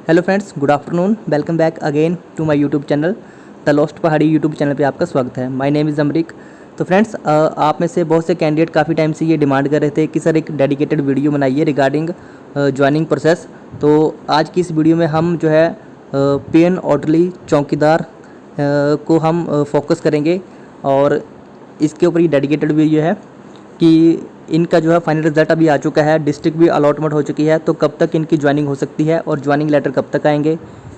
Hello friends, good afternoon. Welcome back again to my YouTube channel the lost Pahadi YouTube channel पे आपका स्वागत है। My name is Amrik. तो friends, आप में से बहुत से कैंडिडेट काफ़ी टाइम से ये डिमांड कर रहे थे कि सर एक डेडिकेटेड वीडियो बनाइए रिगार्डिंग ज्वाइनिंग प्रोसेस। तो आज की इस वीडियो में हम जो है पीएन ऑर्डरली चौकीदार को हम फोकस करेंगे और इसके ऊपर ये डेडिकेटेड वीडियो है कि इनका जो है फाइनल रिजल्ट अभी आ चुका है, डिस्ट्रिक्ट भी अलॉटमेंट हो चुकी है, तो कब तक इनकी ज्वाइनिंग हो सकती है और ज्वाइनिंग लेटर कब तक आएंगे।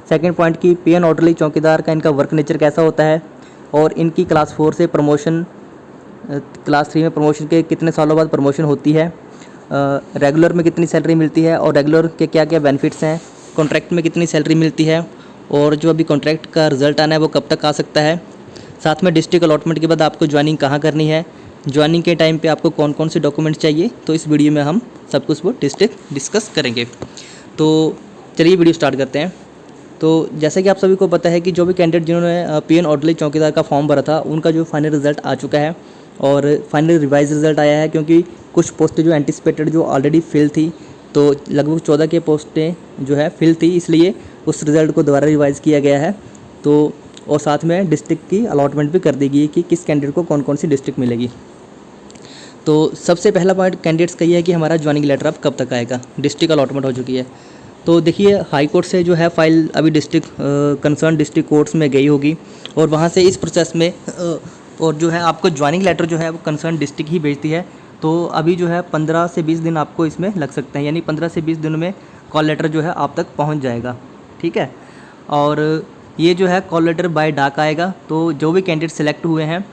सेकंड पॉइंट की पीएन ऑर्डरली चौकीदार का इनका वर्क नेचर कैसा होता है और इनकी क्लास 4 से प्रमोशन क्लास 3 में प्रमोशन के कितने सालों बाद प्रमोशन होती है, रेगुलर में कितनी सैलरी मिलती है और रेगुलर के क्या क्या बेनिफिट्स हैं, कॉन्ट्रैक्ट में कितनी सैलरी मिलती है और जो अभी कॉन्ट्रैक्ट का रिजल्ट आना है वो कब तक आ सकता है। साथ में डिस्ट्रिक्ट अलॉटमेंट के बाद आपको ज्वाइनिंग कहाँ करनी है, ज्वाइनिंग के टाइम पे आपको कौन कौन से डॉक्यूमेंट चाहिए, तो इस वीडियो में हम सब कुछ वो डिस्कस करेंगे। तो चलिए वीडियो स्टार्ट करते हैं। तो जैसा कि आप सभी को पता है कि जो भी कैंडिडेट जिन्होंने पीएन ऑर्डरली चौकीदार का फॉर्म भरा था उनका जो फाइनल रिजल्ट आ चुका है और फाइनल रिवाइज रिजल्ट आया है, क्योंकि कुछ पोस्टें जो एंटिसिपेटेड जो ऑलरेडी फिल थी, तो लगभग 14 के पोस्टें जो है फिल थी, इसलिए उस रिज़ल्ट को दोबारा रिवाइज़ किया गया है। तो और साथ में डिस्ट्रिक्ट की अलॉटमेंट भी कर दी गई कि किस कैंडिडेट को कौन कौन सी डिस्ट्रिक्ट मिलेगी। तो सबसे पहला पॉइंट कैंडिडेट्स का ये है कि हमारा ज्वाइनिंग लेटर अब कब तक आएगा। डिस्ट्रिक्ट अलॉटमेंट हो चुकी है, तो देखिए हाई कोर्ट से जो है फाइल अभी डिस्ट्रिक्ट कंसर्न डिस्ट्रिक्ट कोर्ट्स में गई होगी और वहाँ से इस प्रोसेस में और जो है आपको ज्वाइनिंग लेटर जो है वो कंसर्न डिस्ट्रिक्ट ही भेजती है। तो अभी जो है 15 से 20 दिन आपको इसमें लग सकते हैं, यानी 15 से 20 दिनों में कॉल लेटर जो है आप तक पहुँच जाएगा। ठीक है, और ये जो है कॉल लेटर बाय डाक आएगा। तो जो भी कैंडिडेट सेलेक्ट हुए हैं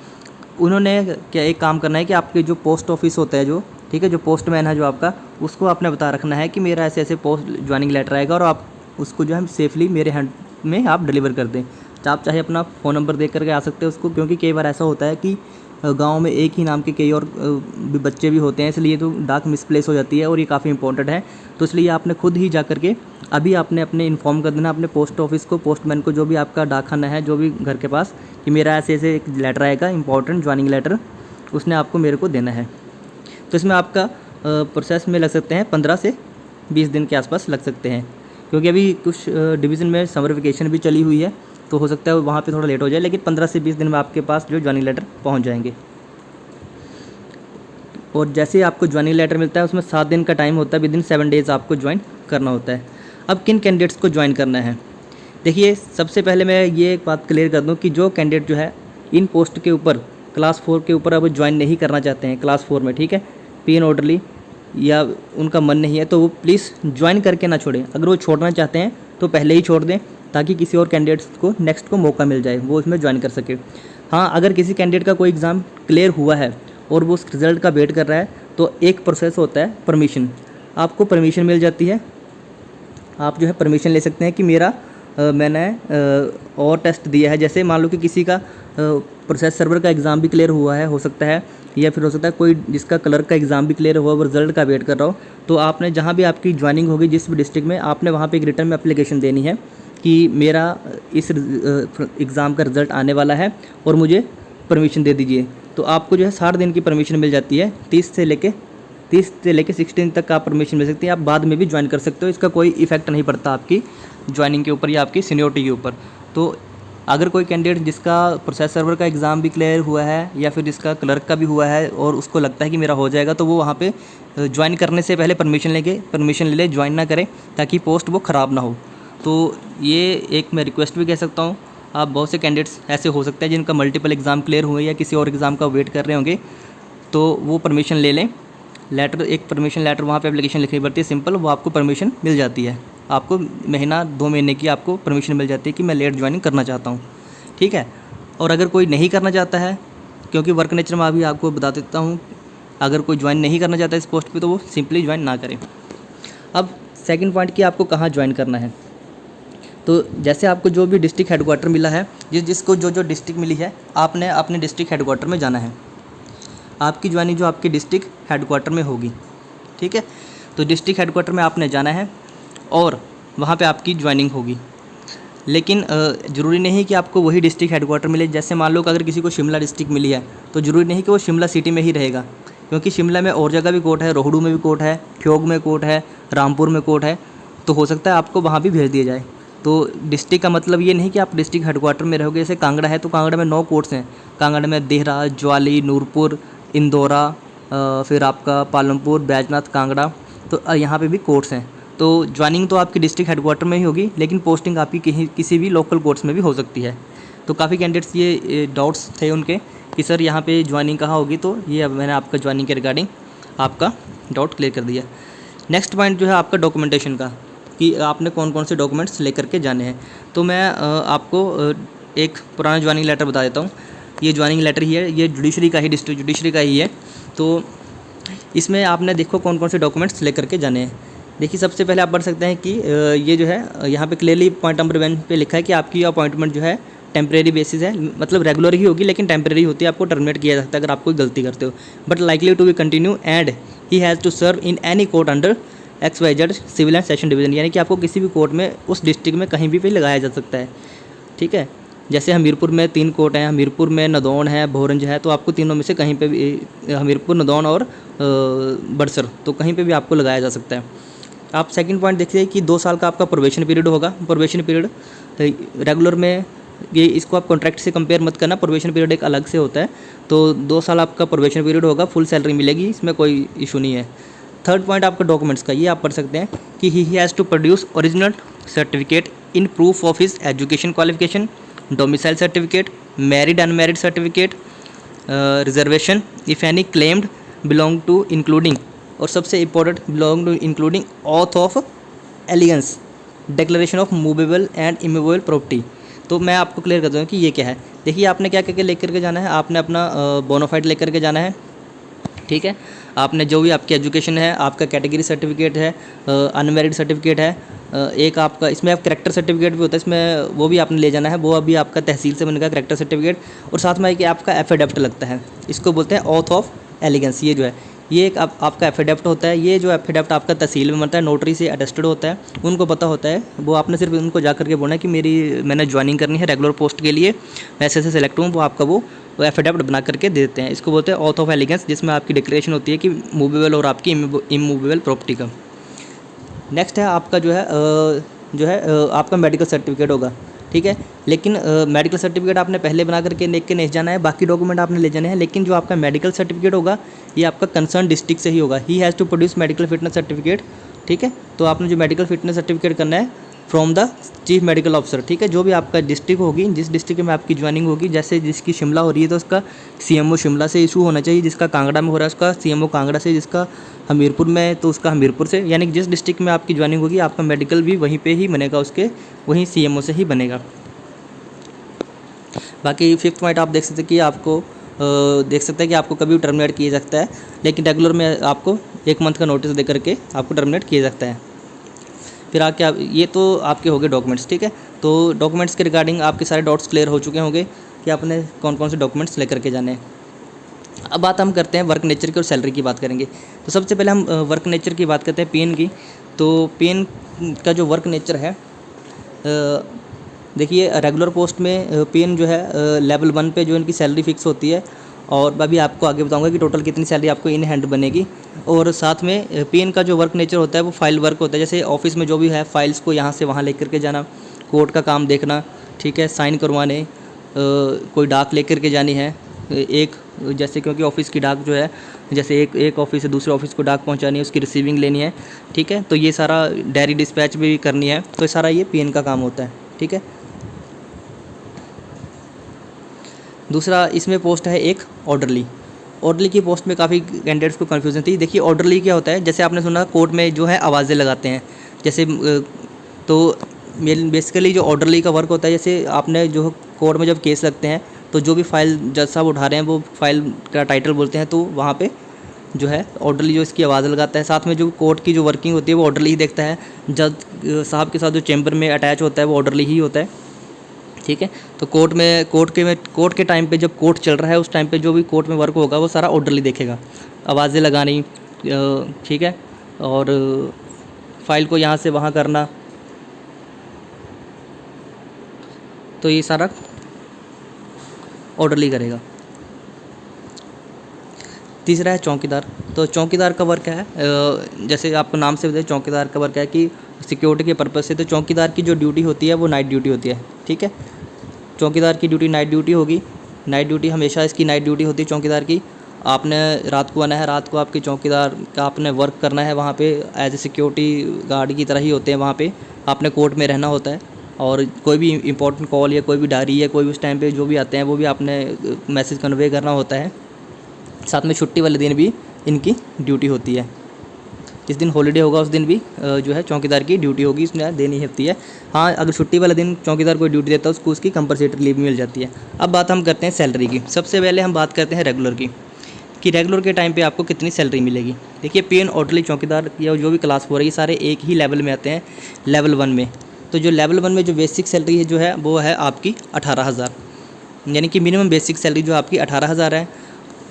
उन्होंने क्या एक काम करना है कि आपके जो पोस्ट ऑफिस होता है जो, ठीक है, जो पोस्टमैन है जो आपका, उसको आपने बता रखना है कि मेरा ऐसे ऐसे पोस्ट ज्वाइनिंग लेटर आएगा और आप उसको जो है सेफली मेरे हैंड में आप डिलीवर कर दें। आप चाहे अपना फ़ोन नंबर दे करके आ सकते हैं उसको, क्योंकि कई बार ऐसा होता है कि गांव में एक ही नाम के कई और भी बच्चे भी होते हैं, इसलिए तो डाक मिसप्लेस हो जाती है और ये काफ़ी इंपॉर्टेंट है। तो इसलिए आपने खुद ही जा करके अभी आपने अपने इन्फॉर्म कर देना अपने पोस्ट ऑफिस को, पोस्टमैन को, जो भी आपका डाक खाना है, जो भी घर के पास, कि मेरा ऐसे ऐसे एक लेटर आएगा इंपॉर्टेंट ज्वाइनिंग लेटर, उसने आपको मेरे को देना है। तो इसमें आपका प्रोसेस में लग सकते हैं 15 से 20 दिन के आसपास लग सकते हैं, क्योंकि अभी कुछ डिवीज़न में समर वेकेशन भी चली हुई है, तो हो सकता है वहाँ पे थोड़ा लेट हो जाए, लेकिन 15 से 20 दिन में आपके पास जो ज्वाइनिंग लेटर पहुँच जाएंगे। और जैसे ही आपको ज्वाइनिंग लेटर मिलता है उसमें 7 दिन का टाइम होता है, विदिन 7 डेज़ आपको ज्वाइन करना होता है। अब किन कैंडिडेट्स को ज्वाइन करना है, देखिए सबसे पहले मैं ये एक बात क्लियर कर दूं कि जो कैंडिडेट जो है इन पोस्ट के ऊपर क्लास 4 के ऊपर अब ज्वाइन नहीं करना चाहते हैं क्लास 4 में, ठीक है, पीएन ऑर्डरली, या उनका मन नहीं है, तो वो प्लीज़ ज्वाइन करके ना छोड़ें। अगर वो छोड़ना चाहते हैं तो पहले ही छोड़ दें, ताकि किसी और कैंडिडेट्स को नेक्स्ट को मौका मिल जाए, वो इसमें ज्वाइन कर सके। हाँ, अगर किसी कैंडिडेट का कोई एग्ज़ाम क्लियर हुआ है और वो उस रिज़ल्ट का वेट कर रहा है, तो एक प्रोसेस होता है परमिशन, आपको परमिशन मिल जाती है। आप जो है परमिशन ले सकते हैं कि मेरा मैंने और टेस्ट दिया है। जैसे मान लो कि किसी का प्रोसेस सर्वर का एग्ज़ाम भी क्लियर हुआ है, हो सकता है, या फिर हो सकता है कोई जिसका क्लर्क का एग्ज़ाम भी क्लियर हुआ और रिजल्ट का वेट कर रहा हो, तो आपने जहाँ भी आपकी ज्वाइनिंग होगी जिस भी डिस्ट्रिक्ट में, आपने वहाँ पे एक रिटर्न में एप्लीकेशन देनी है कि मेरा इस एग्ज़ाम का रिज़ल्ट आने वाला है और मुझे परमिशन दे दीजिए। तो आपको जो है 60 दिन की परमिशन मिल जाती है। 30 से लेके 16 तक आप परमिशन मिल सकती है। आप बाद में भी ज्वाइन कर सकते हो, इसका कोई इफेक्ट नहीं पड़ता आपकी ज्वाइनिंग के ऊपर या आपकी सीनियरिटी के ऊपर। तो अगर कोई कैंडिडेट जिसका प्रोसेस सर्वर का एग्ज़ाम भी क्लियर हुआ है या फिर जिसका क्लर्क का भी हुआ है और उसको लगता है कि मेरा हो जाएगा, तो वो वहाँ पे ज्वाइन करने से पहले परमिशन ले ले, ज्वाइन ना करें, ताकि पोस्ट वो ख़राब ना हो। तो ये एक मैं रिक्वेस्ट भी कह सकता हूँ। आप बहुत से कैंडिडेट्स ऐसे हो सकते हैं जिनका मल्टीपल एग्ज़ाम क्लियर हुए या किसी और एग्ज़ाम का वेट कर रहे होंगे, तो वो परमिशन ले लें। लेटर, एक परमिशन लेटर वहाँ पे एप्लीकेशन लिखनी पड़ती है, सिंपल, वो आपको परमिशन मिल जाती है। आपको महीना 2 महीने की आपको परमिशन मिल जाती है कि मैं लेट ज्वाइनिंग करना चाहता हूँ, ठीक है। और अगर कोई नहीं करना चाहता है, क्योंकि वर्क नेचर में अभी आपको बता देता हूँ, अगर कोई ज्वाइन नहीं करना चाहता इस पोस्ट पे, तो वो सिंपली ज्वाइन ना करें। अब सेकंड पॉइंट कि आपको कहाँ ज्वाइन करना है। तो जैसे आपको जो भी डिस्ट्रिक्ट हेडक्वार्टर मिला है, जिसको जो जो डिस्ट्रिक्ट मिली है, आपने अपने डिस्ट्रिक्ट हेडक्वार्टर में जाना है। आपकी ज्वाइनिंग जो आपके डिस्ट्रिक्ट हेडक्वार्टर में होगी, ठीक है। तो डिस्ट्रिक्ट हेडक्वार्टर में आपने जाना है और वहाँ पे आपकी ज्वाइनिंग होगी। लेकिन ज़रूरी नहीं कि आपको वही डिस्ट्रिक्ट हेडक्वार्टर मिले। जैसे मान लो कि अगर किसी को शिमला डिस्ट्रिक्ट मिली है, तो ज़रूरी नहीं कि वो शिमला सिटी में ही रहेगा, क्योंकि शिमला में और जगह भी कोर्ट है, रोहड़ू में भी कोर्ट है, ठियोग में कोर्ट है, रामपुर में कोर्ट है। तो हो सकता है आपको वहाँ भी भेज दिया जाए। तो डिस्ट्रिक्ट का मतलब ये नहीं कि आप डिस्ट्रिक्ट हेडक्वार्टर में रहोगे। जैसे कांगड़ा है तो कांगड़ा में 9 कोर्ट्स हैं। कांगड़ा में देहरा, ज्वाली, नूरपुर, इंदौरा, फिर आपका पालमपुर, बैजनाथ, कांगड़ा, तो यहाँ पे भी कोर्ट्स हैं। तो ज्वाइनिंग तो आपकी डिस्ट्रिक्ट हेडक्वार्टर में ही होगी, लेकिन पोस्टिंग आपकी किसी भी लोकल कोर्ट्स में भी हो सकती है। तो काफ़ी कैंडिडेट्स ये डाउट्स थे उनके कि सर यहाँ पे ज्वाइनिंग कहाँ होगी, तो ये अब मैंने आपका ज्वाइनिंग के रिगार्डिंग आपका डाउट क्लियर कर दिया। नेक्स्ट पॉइंट जो है आपका डॉक्यूमेंटेशन का, कि आपने कौन कौन से डॉक्यूमेंट्स लेकर के जाने हैं। तो मैं आपको एक पुराना ज्वाइनिंग लेटर बता देता हूँ। ये ज्वाइनिंग लेटर ही है, ये जुडिशरी का ही, डिस्ट्रिक्ट जुडिशरी का ही है। तो इसमें आपने देखो कौन कौन से डॉक्यूमेंट्स लेकर के जाने हैं। देखिए सबसे पहले आप पढ़ सकते हैं कि ये जो है यहाँ पे क्लियरली पॉइंट नंबर 1 पे लिखा है कि आपकी अपॉइंटमेंट जो है टेम्परेरी बेसिस है, मतलब रेगुलर ही होगी लेकिन टेम्परेरी होती है, आपको टर्मिनेट किया जा सकता है अगर आप कोई गलती करते हो, but likely to be continue and he has to serve in any court under XYZ civil and session division, यानी कि आपको किसी भी कोर्ट में उस डिस्ट्रिक्ट में कहीं भी लगाया जा सकता है। ठीक है, जैसे हमीरपुर में 3 कोर्ट हैं, हमीरपुर में नदौन है, भोरंज है, तो आपको तीनों में से कहीं पे भी, हमीरपुर, नदौन और बड़सर, तो कहीं पे भी आपको लगाया जा सकता है। आप सेकंड पॉइंट देखिए कि 2 साल का आपका प्रोबेशन पीरियड होगा। प्रोबेशन पीरियड रेगुलर में, ये इसको आप कॉन्ट्रैक्ट से कंपेयर मत करना, प्रोबेशन पीरियड एक अलग से होता है। तो 2 साल आपका प्रोबेशन पीरियड होगा, फुल सैलरी मिलेगी, इसमें कोई इशू नहीं है। थर्ड पॉइंट आपका डॉक्यूमेंट्स का, ये आप पढ़ सकते हैं कि he has to produce original certificate in proof of his education qualification, domicile certificate, married unmarried certificate, reservation if any claimed belong to including, और सबसे important belong to including oath of allegiance, declaration of movable and immovable property. तो मैं आपको clear कर दूँ कि ये क्या है। देखिए आपने क्या क्या लेकर के जाना है, आपने अपना बोनाफाइड लेकर के जाना है। ठीक है, आपने जो भी आपकी एजुकेशन है, आपका कैटेगरी सर्टिफिकेट है, अनमैरिड सर्टिफिकेट है, एक आपका इसमें आप करेक्टर सर्टिफिकेट भी होता है इसमें, वो भी आपने ले जाना है, वो अभी आपका तहसील से बनेगा करेक्टर सर्टिफिकेट। और साथ में एक आपका एफिडेविट लगता है, इसको बोलते हैं ऑथ ऑफ एलिगेंस। ये जो है ये एक आपका एफिडेविट होता है। ये जो एफिडेविट आपका तहसील में बनता है, नोटरी से अटेस्टेड होता है, उनको पता होता है, वो आपने सिर्फ उनको जा करके बोलना है कि मैंने ज्वाइनिंग करनी है रेगुलर पोस्ट के लिए, मैं ऐसे सेलेक्ट हूँ, वो आपका वो एफिडेविट बना करके दे देते हैं। इसको बोलते हैं ऑथ ऑफ एलिगेंस, जिसमें आपकी डिक्लेरेशन होती है कि मूवेबल और आपकी इमूवेबल प्रॉपर्टी का। नेक्स्ट है आपका जो है आपका मेडिकल सर्टिफिकेट होगा। ठीक है, लेकिन मेडिकल सर्टिफिकेट आपने पहले बना करके लेके के नहीं जाना है, बाकी डॉक्यूमेंट आपने ले जाने हैं, लेकिन जो आपका मेडिकल सर्टिफिकेट होगा ये आपका कंसर्न डिस्ट्रिक्ट से ही होगा। He has to produce medical fitness certificate. ठीक है, तो आपने जो मेडिकल फिटनेस सर्टिफिकेट करना है from the chief medical officer. ठीक है, जो भी आपका डिस्ट्रिक्ट होगी, जिस डिस्ट्रिक्ट में आपकी ज्वाइनिंग होगी, जैसे जिसकी शिमला हो रही है तो उसका CMO शिमला से इशू होना चाहिए, जिसका कांगड़ा में हो रहा है उसका CMO कांगड़ा से, जिसका हमीरपुर में है तो उसका हमीरपुर से, यानी कि जिस डिस्ट्रिक्ट में आपकी ज्वाइनिंग होगी आपका मेडिकल भी वहीं पे ही बनेगा, उसके वहीं CMO से ही बनेगा। बाकी 5th पॉइंट आप देख सकते हैं कि आपको कभी भी टर्मिनेट किया जा सकता है, लेकिन रेगुलर में आपको 1 मंथ का नोटिस दे करके आपको टर्मिनेट किया जा सकता है। फिर ये तो आपके हो गए डॉक्यूमेंट्स। ठीक है, तो डॉक्यूमेंट्स के रिगार्डिंग आपके सारे डाउट्स क्लियर हो चुके होंगे कि आपने कौन कौन से डॉक्यूमेंट्स लेकर के जाने हैं। अब बात हम करते हैं वर्क नेचर की और सैलरी की बात करेंगे। तो सबसे पहले हम वर्क नेचर की बात करते हैं, PN की। तो PN का जो वर्क नेचर है, देखिए रेगुलर पोस्ट में PN जो है लेवल 1 पे जो इनकी सैलरी फिक्स होती है, और मैं भी आपको आगे बताऊंगा कि टोटल कितनी सैलरी आपको इन हैंड बनेगी। और साथ में PN का जो वर्क नेचर होता है वो फाइल वर्क होता है, जैसे ऑफिस में जो भी है फाइल्स को यहाँ से वहाँ लेकर के जाना, कोर्ट का काम देखना, ठीक है, साइन करवाने, कोई डाक लेकर के जानी है एक, जैसे क्योंकि ऑफिस की डाक जो है, जैसे एक ऑफिस से दूसरे ऑफिस को डाक पहुंचानी है, उसकी रिसीविंग लेनी है। ठीक है, तो ये सारा डायरी डिस्पैच भी करनी है, तो सारा ये PN का काम होता है। ठीक है, दूसरा इसमें पोस्ट है एक ऑर्डरली। ऑर्डरली की पोस्ट में काफ़ी कैंडिडेट्स को कन्फ्यूजन थी। देखिए ऑर्डरली क्या होता है, जैसे आपने सुना कोर्ट में जो है आवाज़ें लगाते हैं, जैसे तो बेसिकली जो ऑर्डरली का वर्क होता है, जैसे आपने जो कोर्ट में जब केस लगते हैं तो जो भी फाइल जज साहब उठा रहे हैं वो फाइल का टाइटल बोलते हैं, तो वहाँ पे जो है ऑर्डरली जो इसकी आवाज़ लगाता है। साथ में जो कोर्ट की जो वर्किंग होती है वो ऑर्डरली ही देखता है। जज साहब के साथ जो चैम्बर में अटैच होता है वो ऑर्डरली ही होता है। ठीक है, तो कोर्ट के टाइम पे जब कोर्ट चल रहा है उस टाइम पे जो भी कोर्ट में वर्क होगा वो सारा ऑर्डरली देखेगा, आवाज़ें लगानी, ठीक है, और फाइल को यहाँ से वहाँ करना, तो ये सारा ऑर्डरली करेगा। तीसरा है चौकीदार। तो चौकीदार का वर्क है, जैसे आपको नाम से बताइए, चौकीदार का वर्क है कि सिक्योरिटी के पर्पज़ से। तो चौकीदार की जो ड्यूटी होती है वो नाइट ड्यूटी होती है, ठीक है। चौकीदार की ड्यूटी नाइट ड्यूटी होगी। नाइट ड्यूटी हमेशा इसकी नाइट ड्यूटी होती है चौकीदार की। आपने रात को आना है, रात को आपके चौकीदार का आपने वर्क करना है वहाँ पे एज ए सिक्योरिटी गार्ड की तरह ही होते हैं वहाँ पे। आपने कोर्ट में रहना होता है और कोई भी इंपॉर्टेंट कॉल या कोई भी डायरी या कोई भी उस टाइम पे जो भी आते हैं वो भी आपने मैसेज कन्वे करना होता है। साथ में छुट्टी वाले दिन भी इनकी ड्यूटी होती है। जिस दिन हॉलीडे होगा उस दिन भी जो है चौकीदार की ड्यूटी होगी, इसमें देनी होती है। हाँ, अगर छुट्टी वाले दिन चौकीदार कोई ड्यूटी देता है उसको उसकी कंपलसरी लीव मिल जाती है। अब बात हम करते हैं सैलरी की। सबसे पहले हम बात करते हैं रेगुलर की, कि रेगुलर के टाइम पे आपको कितनी सैलरी मिलेगी। देखिए, पीएन ऑर्डरली चौकीदार या जो भी क्लास 4 है ये सारे एक ही लेवल में आते हैं, लेवल 1 में। तो जो लेवल 1 में जो बेसिक सैलरी है जो है वो है आपकी 18,000, यानी कि मिनिमम बेसिक सैलरी जो आपकी 18,000 है।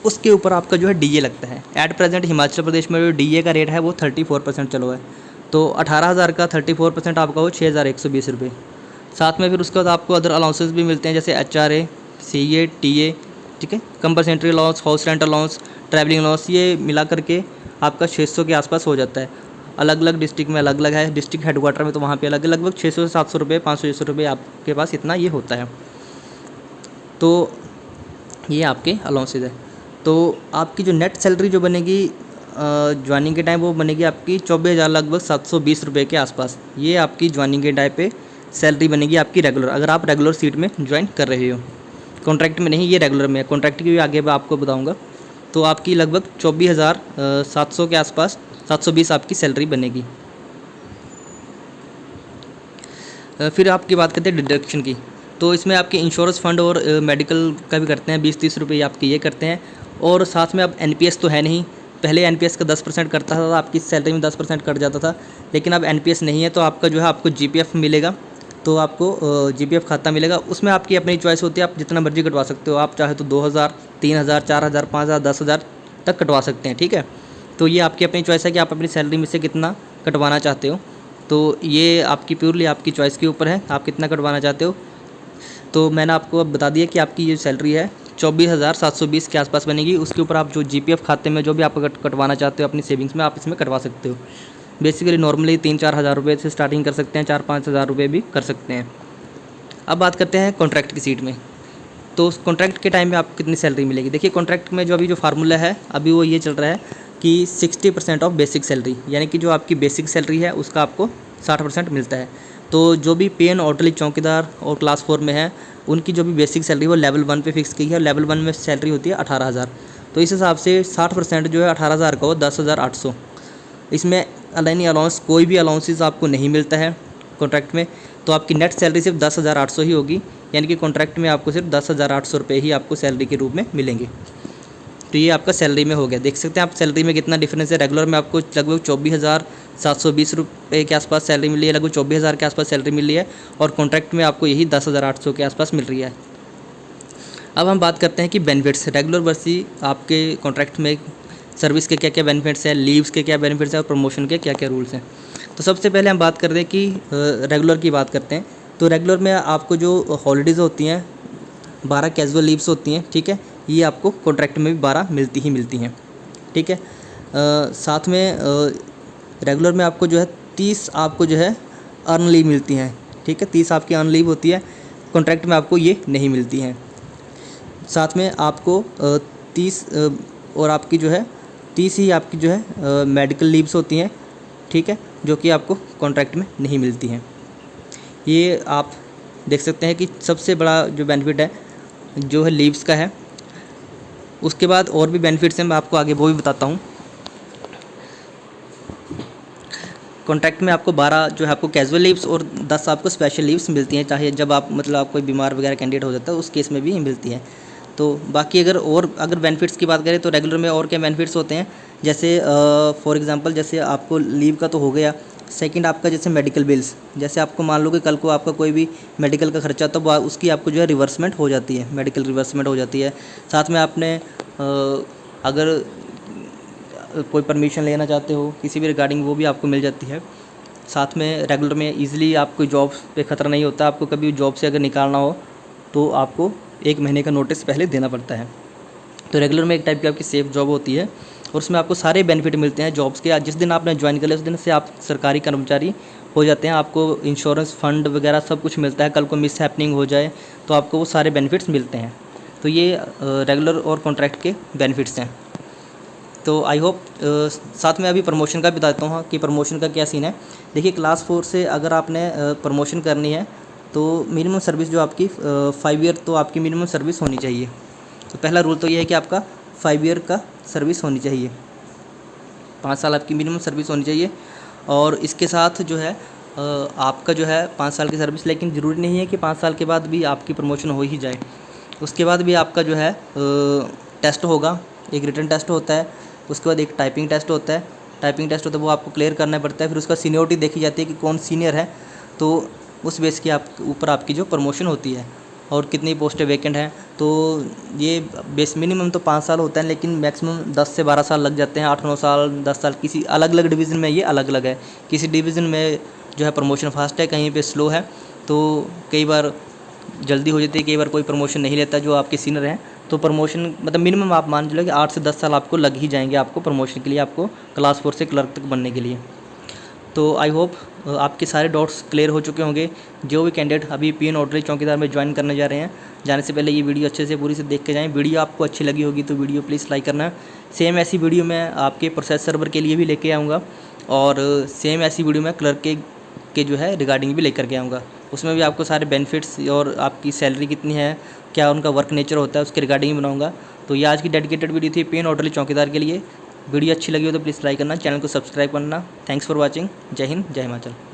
उसके ऊपर आपका जो है डीए लगता है। एट प्रेजेंट हिमाचल प्रदेश में जो डीए का रेट है वो 34% चलो है। तो 18,000 का 34% आपका हो 6,120 रुपये। साथ में फिर उसके बाद आपको अदर अलाउंसेस भी मिलते हैं, जैसे HRA, CA, TA, ठीक है, compensatory allowance, house rent allowance, travelling allowance, ये मिला करके आपका 600 के आसपास हो जाता है। अलग अलग डिस्ट्रिक्ट में अलग अलग है। डिस्ट्रिक्ट हेडक्वार्टर में तो वहाँ पे अलग लगभग 600 से 700 रुपये, 500-600 रुपये आपके पास इतना ये होता है। तो ये आपके अलाउंसेज है। तो आपकी जो नेट सैलरी जो बनेगी ज्वाइनिंग के टाइम वो बनेगी आपकी 24,000 लगभग 720 रुपये के आसपास। ये आपकी ज्वाइनिंग के टाइम पे सैलरी बनेगी आपकी रेगुलर, अगर आप रेगुलर सीट में ज्वाइन कर रहे हो। कॉन्ट्रैक्ट में नहीं, ये रेगुलर में है। कॉन्ट्रैक्ट की भी आगे मैं आपको बताऊंगा। तो आपकी लगभग 24,700 के आसपास 720 आपकी सैलरी बनेगी। फिर आपकी बात करते हैं डिडक्शन की। तो इसमें आपके इंश्योरेंस फंड और मेडिकल का भी करते हैं, 20-30 रुपये आपके ये करते हैं। और साथ में अब NPS तो है नहीं, पहले NPS का 10% करता था, आपकी सैलरी में 10% कट जाता था। लेकिन अब NPS नहीं है, तो आपका जो है आपको GPF मिलेगा। तो आपको GPF खाता मिलेगा। उसमें आपकी अपनी चॉइस होती है, आप जितना मर्जी कटवा सकते हो। आप चाहे तो 2,000, 3,000, 4,000, 5,000, 10,000 तक कटवा सकते हैं, ठीक है। तो ये आपकी अपनी चॉइस है कि आप अपनी सैलरी में से कितना कटवाना चाहते हो। तो ये आपकी प्योरली आपकी चॉइस के ऊपर है, आप कितना कटवाना चाहते हो। तो मैंने आपको अब बता दिया कि आपकी ये सैलरी है 24,720 के आसपास बनेगी। उसके ऊपर आप जो GPF खाते में जो भी आप कटवाना चाहते हो अपनी सेविंग्स में, आप इसमें कटवा सकते हो। बेसिकली नॉर्मली 3-4 हज़ार रुपये से स्टार्टिंग कर सकते हैं, 4-5 हज़ार रुपये भी कर सकते हैं। अब बात करते हैं कॉन्ट्रैक्ट की सीट में। तो उस कॉन्ट्रैक्ट के टाइम में आपको कितनी सैलरी मिलेगी। देखिए, कॉन्ट्रैक्ट में जो अभी जो फार्मूला है अभी वो ये चल रहा है कि 60% ऑफ बेसिक सैलरी, यानी कि जो आपकी बेसिक सैलरी है उसका आपको 60% मिलता है। तो जो भी पेन ऑर्डरली चौकीदार और क्लास 4 में है उनकी जो भी बेसिक सैलरी वो लेवल 1 पे फिक्स की है। लेवल 1 में सैलरी होती है 18,000। तो इस हिसाब से 60% जो है 18,000 का हो 10,800। इसमें अलाइनी अलाउंस कोई भी अलाउंसेस आपको नहीं मिलता है कॉन्ट्रैक्ट में। तो आपकी नेट सैलरी सिर्फ 10,800 ही होगी, यानी कि कॉन्ट्रैक्ट में आपको सिर्फ 10,800 रुपये ही आपको सैलरी के रूप में मिलेंगे। तो ये आपका सैलरी में हो गया। देख सकते हैं आप सैलरी में कितना डिफरेंस है। रेगुलर में आपको लगभग 24,720 रुपये के आसपास सैलरी मिली है, लगभग 24,000 के आसपास सैलरी मिली है। और कॉन्ट्रैक्ट में आपको यही 10,800 के आसपास मिल रही है। अब हम बात करते हैं कि बेनिफिट्स। रेगुलर वर्सी आपके कॉन्ट्रैक्ट में सर्विस के क्या क्या बेनिफिट्स हैं, लीव्स के क्या बेनिफिट्स हैं और प्रमोशन के क्या क्या रूल्स हैं। तो सबसे पहले हम बात करते हैं कि रेगुलर की बात करते हैं। तो रेगुलर में आपको जो हॉलीडेज़ होती हैं 12 कैजुअल लीव्स होती हैं, ठीक है। ये आपको कॉन्ट्रैक्ट में भी 12 मिलती हैं, ठीक है। साथ में रेगुलर में आपको जो है 30 आपको जो है अर्न लीव मिलती हैं, ठीक है। 30 आपकी अर्न लीव होती है, कॉन्ट्रैक्ट में आपको ये नहीं मिलती हैं। साथ में आपको 30 और आपकी जो है 30 ही आपकी जो है मेडिकल लीव्स होती हैं, ठीक है, जो कि आपको कॉन्ट्रैक्ट में नहीं मिलती हैं। ये आप देख सकते हैं कि सबसे बड़ा जो बेनिफिट है जो है लीव्स का है। उसके बाद और भी बेनिफिट्स हैं, मैं आपको आगे वो भी बताता हूँ। कॉन्ट्रैक्ट में आपको 12 जो है आपको कैजुअल लीव्स और 10 आपको स्पेशल लीव्स मिलती हैं, चाहे जब आप मतलब आप कोई बीमार वगैरह कैंडिडेट हो जाता है उस केस में भी मिलती हैं। तो बाकी अगर बेनिफिट्स की बात करें तो रेगुलर में और क्या बेनिफिट्स होते हैं, जैसे फॉर एग्जांपल जैसे आपको लीव का तो हो गया। सेकंड आपका जैसे मेडिकल बिल्स, जैसे आपको मान लो कि कल को आपका कोई भी मेडिकल का खर्चा तो उसकी आपको जो है रिवर्समेंट हो जाती है, मेडिकल रिवर्समेंट हो जाती है। साथ में आपने अगर कोई परमिशन लेना चाहते हो किसी भी रिगार्डिंग वो भी आपको मिल जाती है। साथ में रेगुलर में ईज़िली आपको जॉब पे ख़तरा नहीं होता। आपको कभी जॉब से अगर निकालना हो तो आपको 1 महीने का नोटिस पहले देना पड़ता है। तो रेगुलर में एक टाइप की आपकी सेफ जॉब होती है और उसमें आपको सारे बेनिफिट मिलते हैं जॉब्स के। जिस दिन आपने ज्वाइन कर लिया उस दिन से आप सरकारी कर्मचारी हो जाते हैं। आपको इंश्योरेंस फंड वगैरह सब कुछ मिलता है। कल को मिस हैपनिंग हो जाए तो आपको वो सारे बेनिफिट्स मिलते हैं। तो ये रेगुलर और कॉन्ट्रैक्ट के बेनिफिट्स हैं। तो आई होप साथ में अभी प्रमोशन का भी बताता हूँ कि प्रमोशन का क्या सीन है। देखिए, क्लास 4 से अगर आपने प्रमोशन करनी है तो मिनिमम सर्विस जो आपकी 5 ईयर तो आपकी मिनिमम सर्विस होनी चाहिए। तो पहला रूल तो ये है कि आपका 5 ईयर का सर्विस होनी चाहिए, 5 साल आपकी मिनिमम सर्विस होनी चाहिए। और इसके साथ जो है आपका जो है 5 साल की सर्विस, लेकिन ज़रूरी नहीं है कि 5 साल के बाद भी आपकी प्रमोशन हो ही जाए। उसके बाद भी आपका जो है टेस्ट होगा, एक रिटन टेस्ट होता है, उसके बाद एक टाइपिंग टेस्ट होता है। टाइपिंग टेस्ट होता है वो आपको क्लियर करना पड़ता है। फिर उसका सीनियरिटी देखी जाती है कि कौन सीनियर है, तो उस बेस के ऊपर आपकी जो प्रमोशन होती है और कितनी पोस्टें वैकेंट हैं। तो ये बेस मिनिमम तो 5 साल होता है, लेकिन मैक्सिमम 10 से 12 साल लग जाते हैं, 8-9 साल, 10 साल। किसी अलग अलग डिवीज़न में ये अलग अलग है। किसी डिवीज़न में जो है प्रमोशन फास्ट है, कहीं पे स्लो है। तो कई बार जल्दी हो जाती है, कई बार कोई प्रमोशन नहीं लेता जो आपके सीनियर हैं। तो प्रमोशन मतलब मिनिमम आप मान लो कि 8 से 10 साल आपको लग ही जाएंगे आपको प्रमोशन के लिए, आपको क्लास 4 से क्लर्क तक बनने के लिए। तो आई होप आपके सारे डाउट्स क्लियर हो चुके होंगे। जो भी कैंडिडेट अभी पीएन ऑर्डरली चौकीदार में ज्वाइन करने जा रहे हैं, जाने से पहले ये वीडियो अच्छे से पूरी से देख के जाएँ। वीडियो आपको अच्छी लगी होगी तो वीडियो प्लीज़ लाइक करना। सेम ऐसी वीडियो मैं आपके प्रोसेस सर्वर के लिए भी लेके आऊँगा, और सेम ऐसी वीडियो मैं क्लर्क के जो है रिगार्डिंग भी लेकर के आऊँगा। उसमें भी आपको सारे बेनिफिट्स और आपकी सैलरी कितनी है, क्या उनका वर्क नेचर होता है, उसके रिगार्डिंग भी बनाऊँगा। तो ये आज की डेडिकेटेड वीडियो थी पीएन ऑर्डरली चौकीदार के लिए। वीडियो अच्छी लगी हो तो प्लीज़ लाइक करना, चैनल को सब्सक्राइब करना। Thanks for watching. जय हिंद, जय हिमाचल।